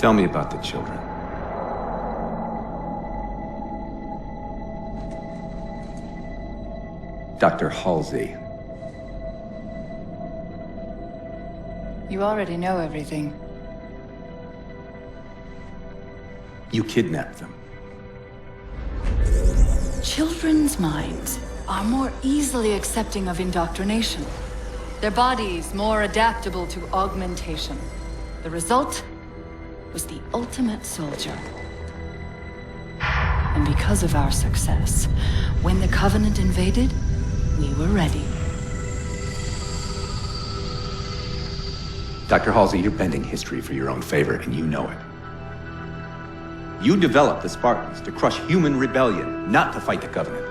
Tell me about the children. Dr. Halsey. You already know everything. You kidnapped them. Children's minds are more easily accepting of indoctrination. Their bodies more adaptable to augmentation. The result was the ultimate soldier. And because of our success, when the Covenant invaded, we were ready. Dr. Halsey, you're bending history for your own favor, and you know it. You developed the Spartans to crush human rebellion, not to fight the Covenant.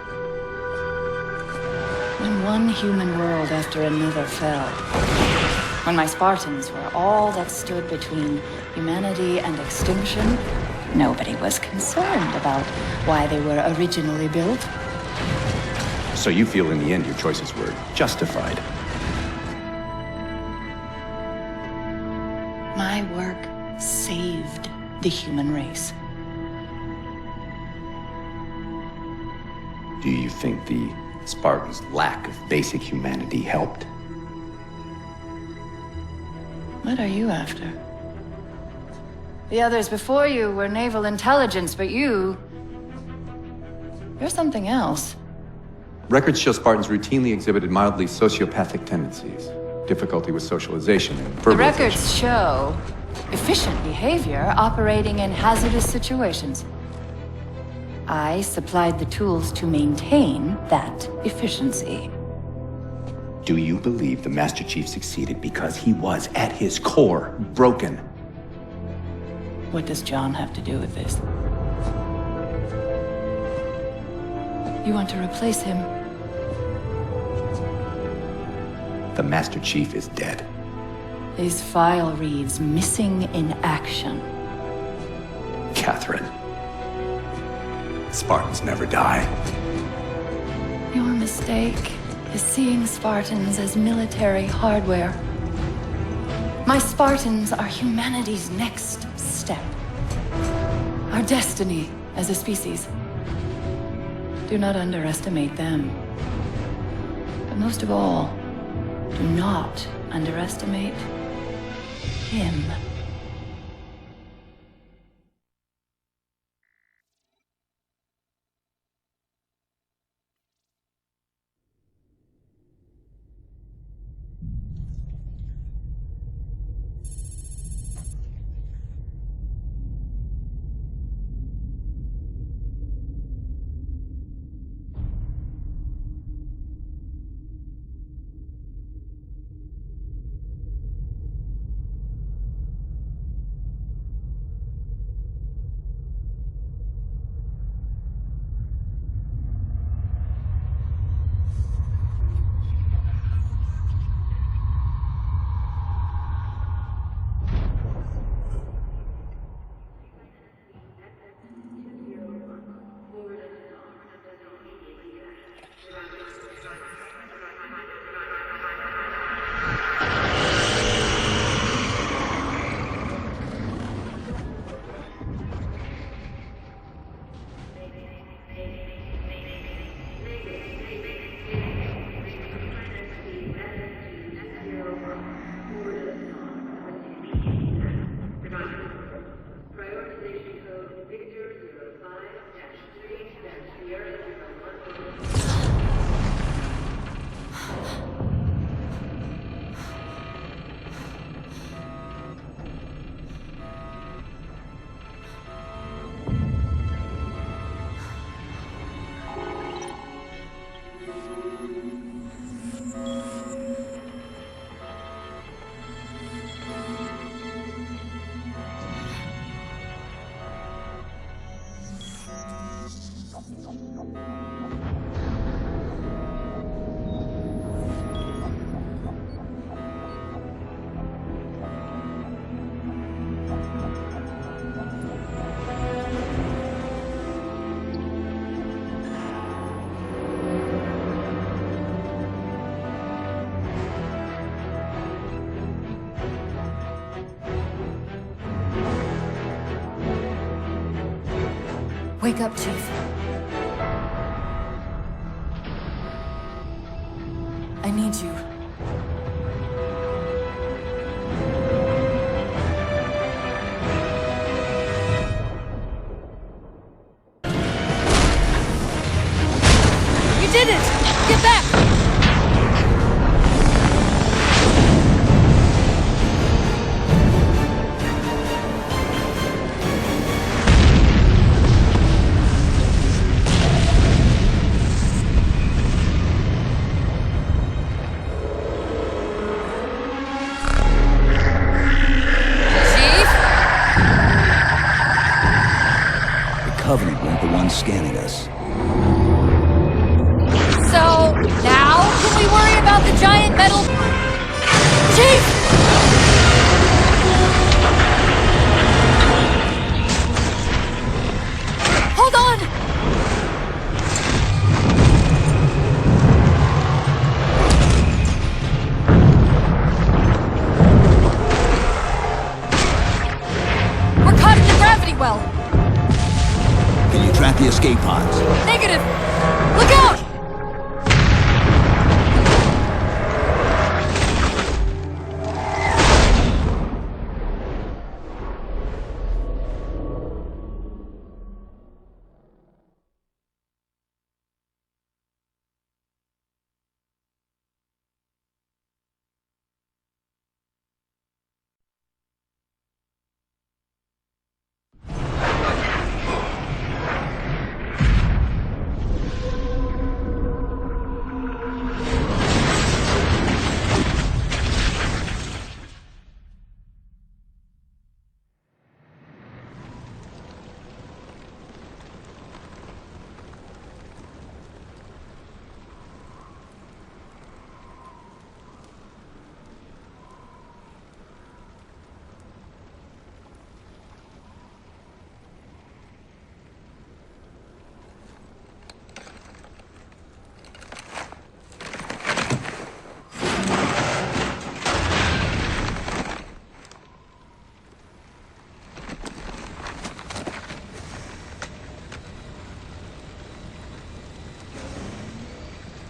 When one human world after another fell, when my Spartans were all that stood between humanity and extinction, nobody was concerned about why they were originally built. So you feel in the end your choices were justified. My work saved the human race. Do you think the Spartans' lack of basic humanity helped? What are you after? The others before you were naval intelligence, but you're something else. Records show Spartans routinely exhibited mildly sociopathic tendencies, difficulty with socialization, and verbalization. The records show efficient behavior operating in hazardous situations. I supplied the tools to maintain that efficiency. Do you believe the Master Chief succeeded because he was, at his core, broken? What does John have to do with this? You want to replace him? The Master Chief is dead. His file reads missing in action. Catherine. Spartans never die. Your mistake is seeing Spartans as military hardware. My Spartans are humanity's next step. Our destiny as a species. Do not underestimate them. But most of all, do not underestimate him. Wake up, Chief. I need you. You did it! Get back! Covenant weren't the ones scanning us. So, now can we worry about the giant metal... Chief! Hold on! We're caught in the gravity well! Can you track the escape pods? Negative! Look out!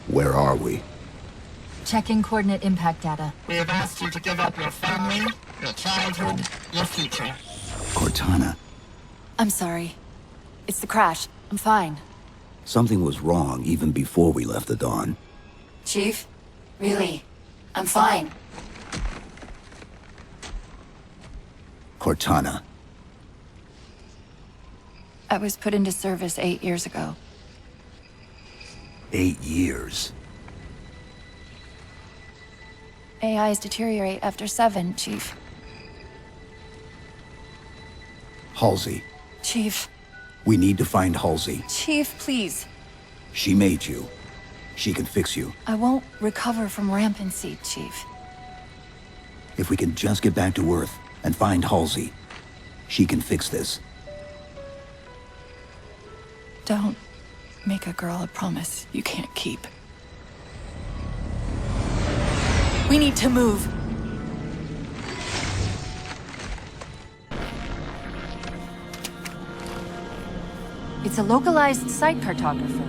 Where are we? Checking coordinate impact data. We have asked you to give up your family, your childhood, your future. Cortana. I'm sorry. It's the crash. I'm fine. Something was wrong even before we left the Dawn. Chief? Really? I'm fine. Cortana. I was put into service 8 years ago. 8 years. AIs deteriorate after 7, Chief. Halsey. Chief. We need to find Halsey. Chief, please. She made you. She can fix you. I won't recover from rampancy, Chief. If we can just get back to Earth and find Halsey, she can fix this. Don't make a girl a promise you can't keep. We need to move. It's a localized site cartographer.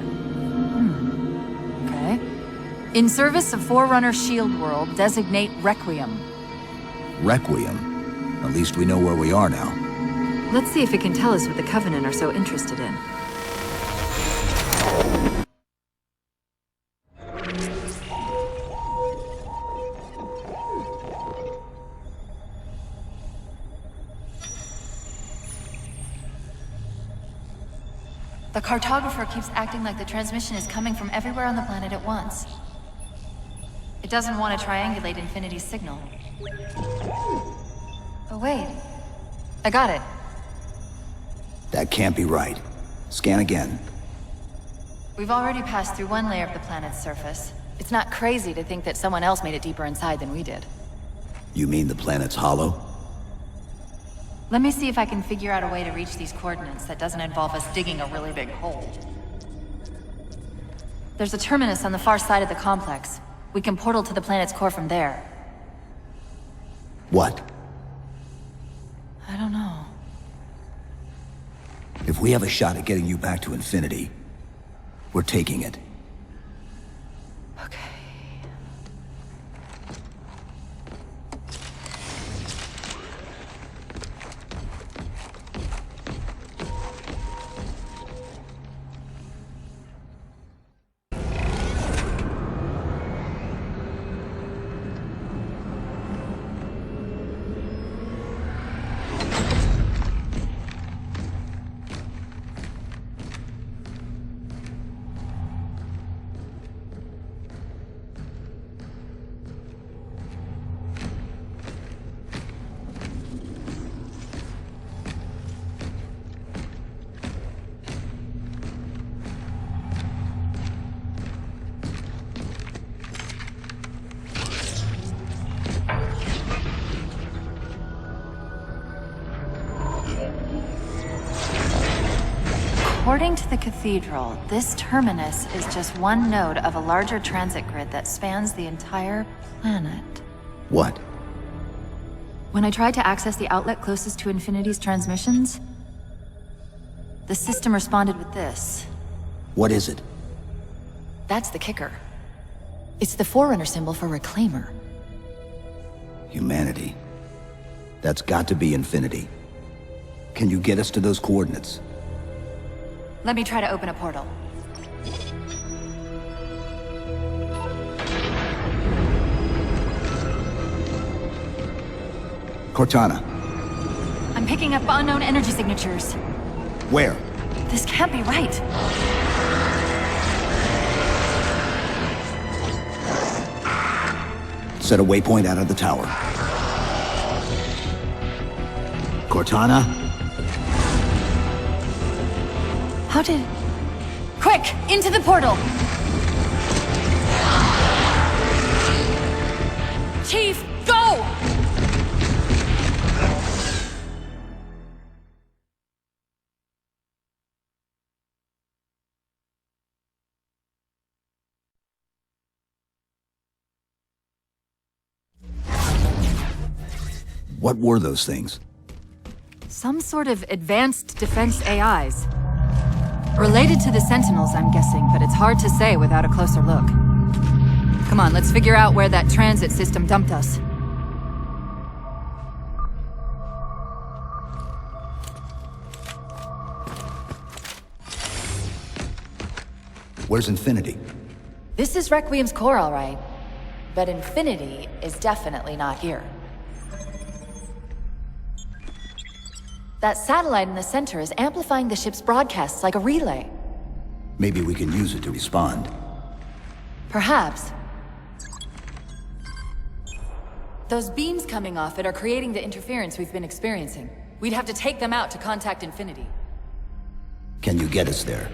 Okay. In service of Forerunner Shield World, designate Requiem. Requiem. At least we know where we are now. Let's see if it can tell us what the Covenant are so interested in. The cartographer keeps acting like the transmission is coming from everywhere on the planet at once. It doesn't want to triangulate Infinity's signal. Oh wait. I got it. That can't be right. Scan again. We've already passed through one layer of the planet's surface. It's not crazy to think that someone else made it deeper inside than we did. You mean the planet's hollow? Let me see if I can figure out a way to reach these coordinates that doesn't involve us digging a really big hole. There's a terminus on the far side of the complex. We can portal to the planet's core from there. What? I don't know. If we have a shot at getting you back to Infinity, we're taking it. Okay. According to the Cathedral, this terminus is just one node of a larger transit grid that spans the entire planet. What? When I tried to access the outlet closest to Infinity's transmissions, the system responded with this. What is it? That's the kicker. It's the Forerunner symbol for Reclaimer. Humanity. That's got to be Infinity. Can you get us to those coordinates? Let me try to open a portal. Cortana. I'm picking up unknown energy signatures. Where? This can't be right. Set a waypoint out of the tower. Cortana? How did... Quick! Into the portal! Chief, go! What were those things? Some sort of advanced defense AIs. Related to the Sentinels, I'm guessing, but it's hard to say without a closer look. Come on, let's figure out where that transit system dumped us. Where's Infinity? This is Requiem's core, all right. But Infinity is definitely not here. That satellite in the center is amplifying the ship's broadcasts like a relay. Maybe we can use it to respond. Perhaps. Those beams coming off it are creating the interference we've been experiencing. We'd have to take them out to contact Infinity. Can you get us there?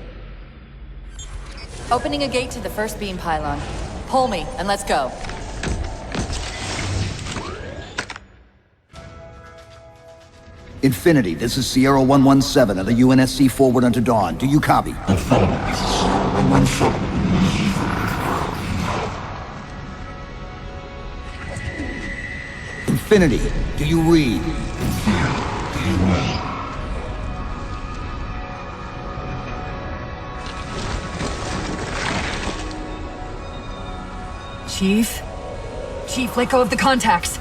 Opening a gate to the first beam pylon. Pull me, and let's go. Infinity, this is Sierra 117 of the UNSC forward unto dawn. Do you copy? Infinity, do you read? Chief? Chief, let go of the contacts.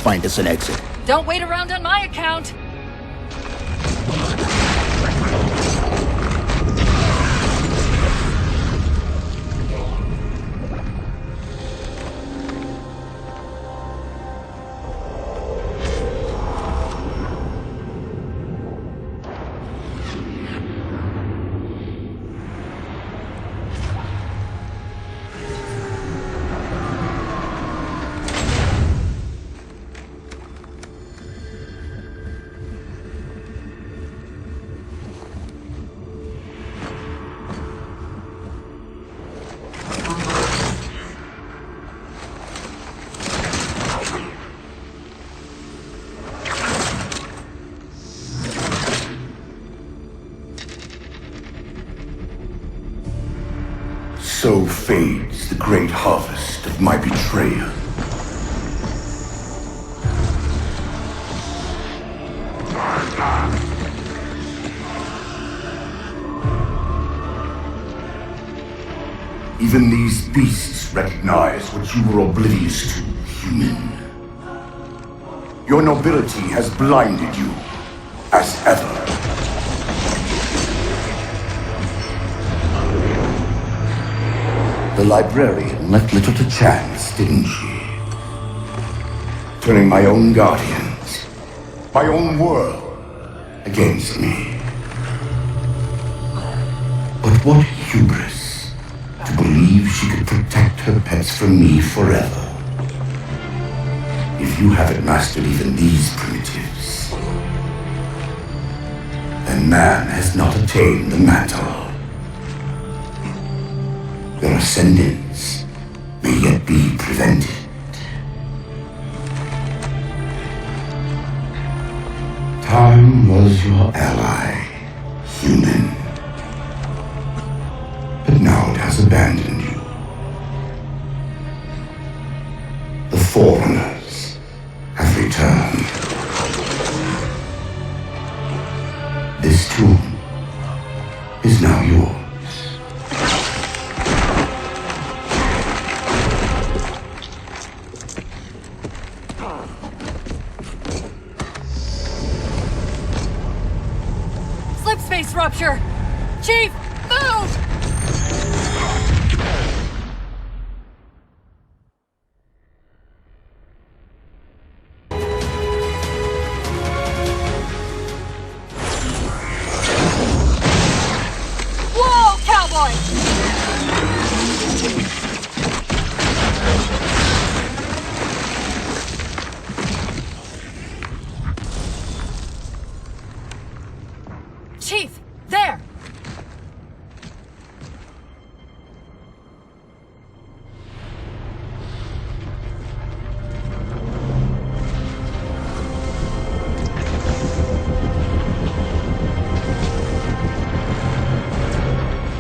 Find us an exit. Don't wait around on my account! So fades the great harvest of my betrayal. Even these beasts recognize what you were oblivious to, human. Your nobility has blinded you, as ever. The librarian left little to chance, didn't she? Turning my own guardians, my own world, against me. But what hubris to believe she could protect her pets from me forever. If you haven't mastered even these primitives, then man has not attained the mantle. Their ascendance may yet be prevented. Time was your ally, human. But now it has abandoned you. The Forerunners have returned. This tomb is now yours. Slip space rupture! Chief, move! Whoa, cowboy! Chief, there!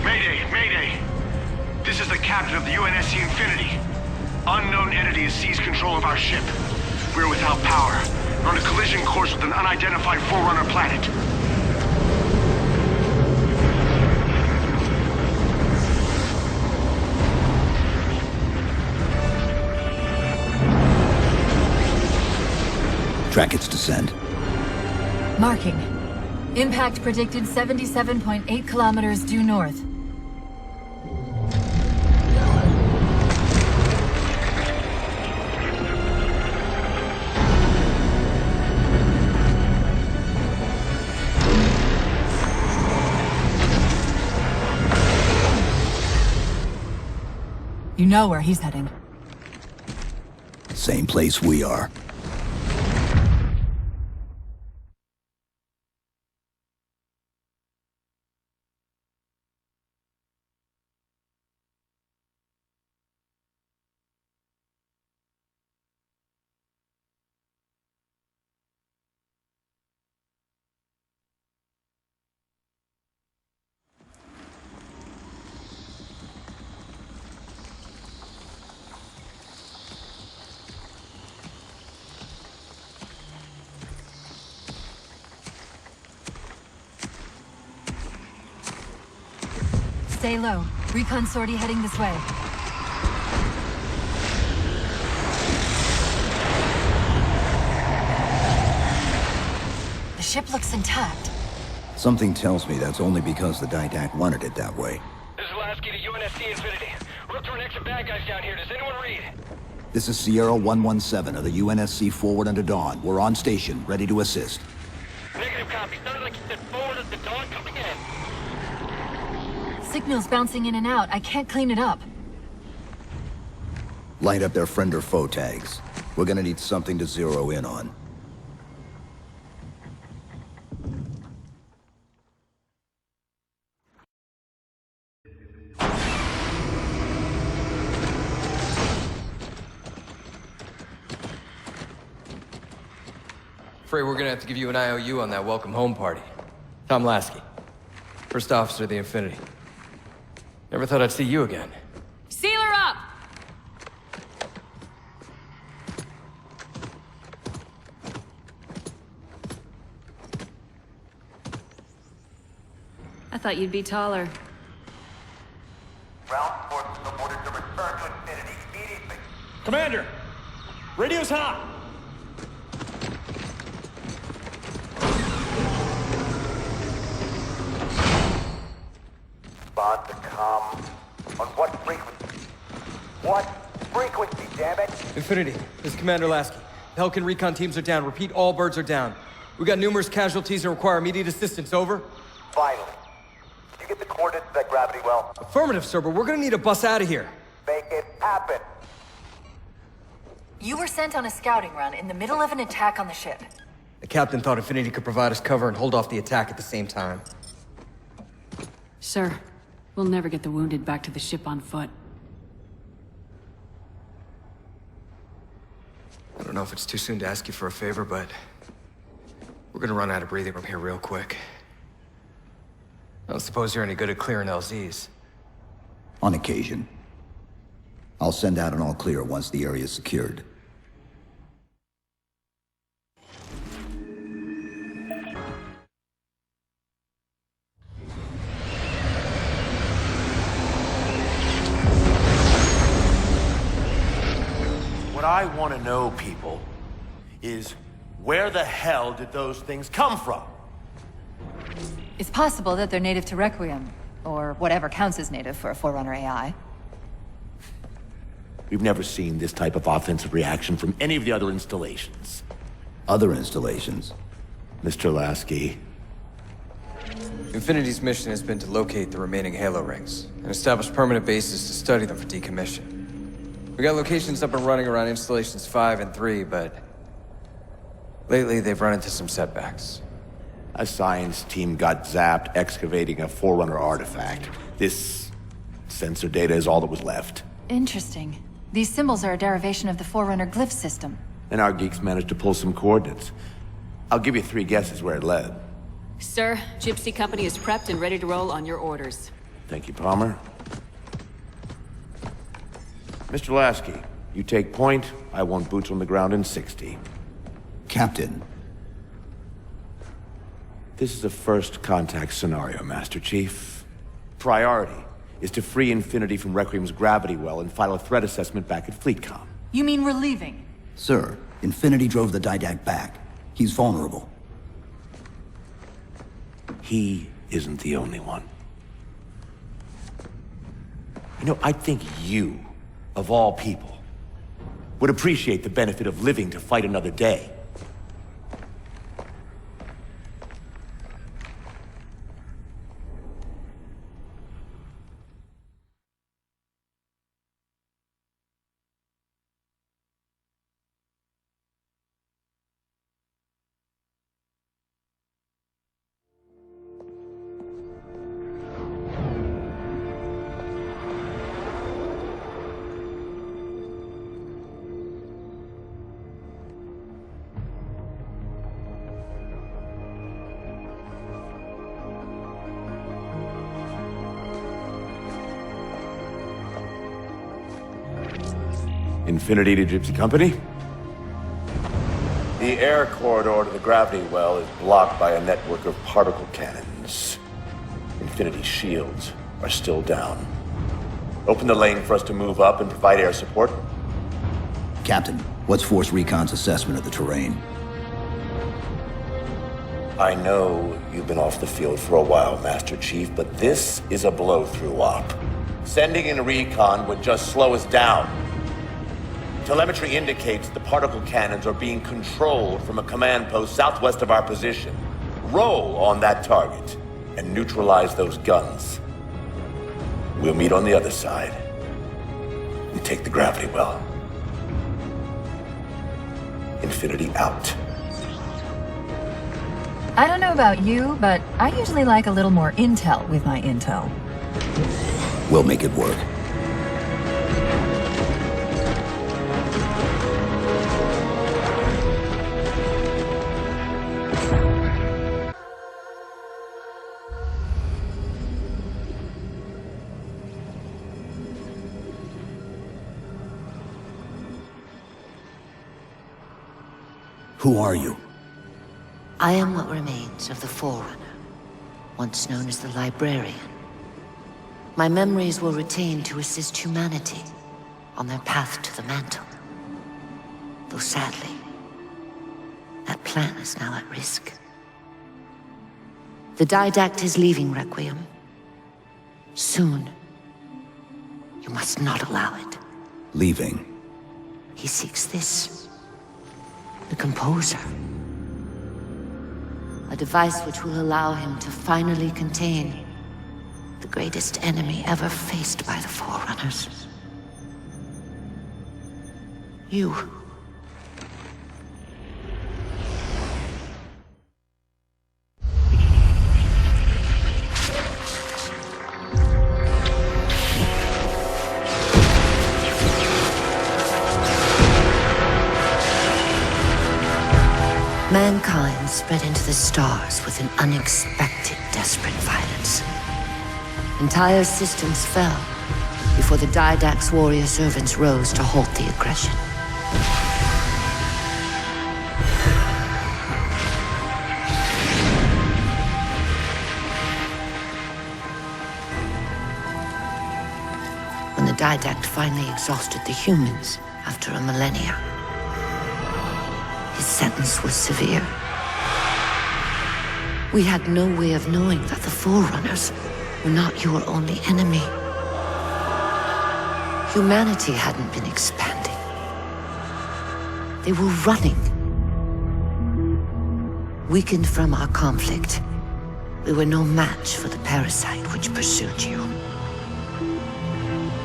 Mayday! Mayday! This is the captain of the UNSC Infinity. Unknown entity has seized control of our ship. We're without power. We're on a collision course with an unidentified Forerunner planet. Track its descent. Marking. Impact predicted 77.8 kilometers due north. You know where he's heading. Same place we are. Stay low. Recon sortie heading this way. The ship looks intact. Something tells me that's only because the Didact wanted it that way. This is Lasky to UNSC Infinity. We're up to an extra bad guys down here. Does anyone read? This is Sierra 117 of the UNSC Forward Unto Dawn. We're on station, ready to assist. Negative copy. Sounded like you said forward at the dawn coming in. Signal's bouncing in and out. I can't clean it up. Light up their friend or foe tags. We're gonna need something to zero in on. Afraid we're gonna have to give you an IOU on that welcome home party. Tom Lasky, first officer of the Infinity. Never thought I'd see you again. Sealer up! I thought you'd be taller. Ground support Commander! Radio's hot! Respond to comm. On what frequency? What frequency, damn it? Infinity, this is Commander Lasky. Helkin recon teams are down. Repeat, all birds are down. We got numerous casualties and require immediate assistance, over. Finally. Did you get the coordinates of that gravity well? Affirmative, sir, but we're gonna need to bus out of here. Make it happen. You were sent on a scouting run in the middle of an attack on the ship. The captain thought Infinity could provide us cover and hold off the attack at the same time. Sir, we'll never get the wounded back to the ship on foot. I don't know if it's too soon to ask you for a favor, but we're gonna run out of breathing room here real quick. I don't suppose you're any good at clearing LZs. On occasion. I'll send out an all clear once the area is secured. What I want to know, people, is where the hell did those things come from? It's possible that they're native to Requiem, or whatever counts as native for a Forerunner AI. We've never seen this type of offensive reaction from any of the other installations. Other installations? Mr. Lasky. Infinity's mission has been to locate the remaining Halo rings and establish permanent bases to study them for decommission. We got locations up and running around installations 5 and 3, but lately they've run into some setbacks. A science team got zapped excavating a Forerunner artifact. This sensor data is all that was left. Interesting. These symbols are a derivation of the Forerunner glyph system. And our geeks managed to pull some coordinates. I'll give you 3 guesses where it led. Sir, Gypsy Company is prepped and ready to roll on your orders. Thank you, Palmer. Mr. Lasky, you take point. I want boots on the ground in 60. Captain. This is a first contact scenario, Master Chief. Priority is to free Infinity from Requiem's gravity well and file a threat assessment back at FleetCom. You mean we're leaving? Sir, Infinity drove the Didact back. He's vulnerable. He isn't the only one. You know, I think you, of all people, would appreciate the benefit of living to fight another day. Infinity to Gypsy Company? The air corridor to the gravity well is blocked by a network of particle cannons. Infinity's shields are still down. Open the lane for us to move up and provide air support. Captain, what's Force Recon's assessment of the terrain? I know you've been off the field for a while, Master Chief, but this is a blow-through op. Sending in a recon would just slow us down. Telemetry indicates the particle cannons are being controlled from a command post southwest of our position. Roll on that target and neutralize those guns. We'll meet on the other side and take the gravity well. Infinity out. I don't know about you, but I usually like a little more intel with my intel. We'll make it work. Who are you? I am what remains of the Forerunner, once known as the Librarian. My memories were retained to assist humanity on their path to the mantle. Though sadly, that plan is now at risk. The Didact is leaving Requiem. Soon. You must not allow it. Leaving. He seeks this. The Composer. A device which will allow him to finally contain the greatest enemy ever faced by the Forerunners. You. Mankind spread into the stars with an unexpected, desperate violence. Entire systems fell before the Didact's warrior servants rose to halt the aggression. When the Didact finally exhausted the humans after a millennia, his sentence was severe. We had no way of knowing that the Forerunners were not your only enemy. Humanity hadn't been expanding. They were running. Weakened from our conflict, we were no match for the parasite which pursued you.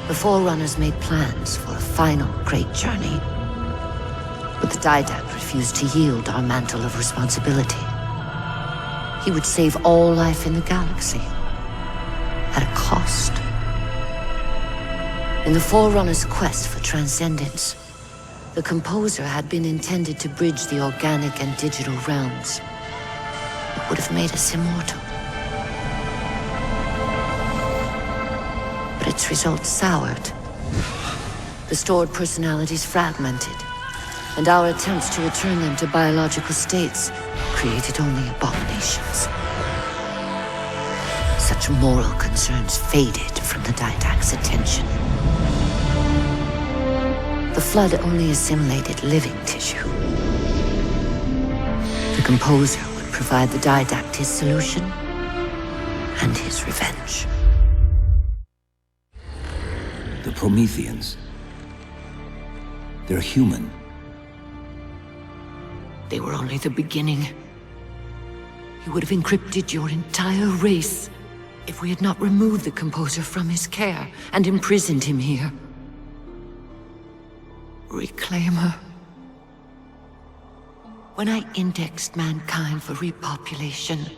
The Forerunners made plans for a final great journey, but the Didact refused to yield our mantle of responsibility. He would save all life in the galaxy, at a cost. In the Forerunners' quest for transcendence, the Composer had been intended to bridge the organic and digital realms. It would have made us immortal. But its results soured. The stored personalities fragmented, and our attempts to return them to biological states created only abominations. Such moral concerns faded from the Didact's attention. The Flood only assimilated living tissue. The Composer would provide the Didact his solution and his revenge. The Prometheans. They're human. They were only the beginning. He would have encrypted your entire race if we had not removed the Composer from his care and imprisoned him here. Reclaimer. When I indexed mankind for repopulation,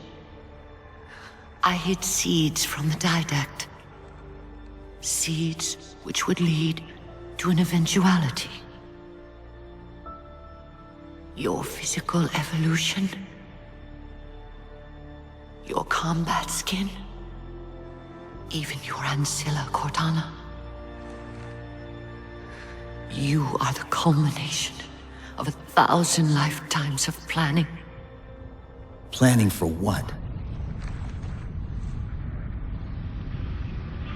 I hid seeds from the Didact. Seeds which would lead to an eventuality. Your physical evolution, your combat skin, even your ancilla Cortana. You are the culmination of 1,000 lifetimes of planning. Planning for what?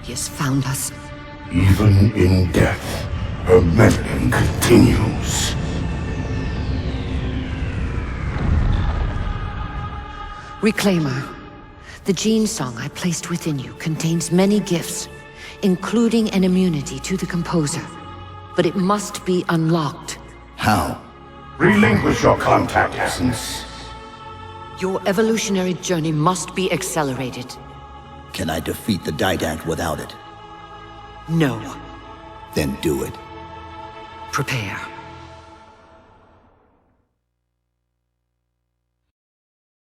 He has found us. Even in death, her meddling continues. Reclaimer. The gene song I placed within you contains many gifts, including an immunity to the Composer. But it must be unlocked. How? Relinquish your contact essence. Your evolutionary journey must be accelerated. Can I defeat the Didact without it? No. Then do it. Prepare.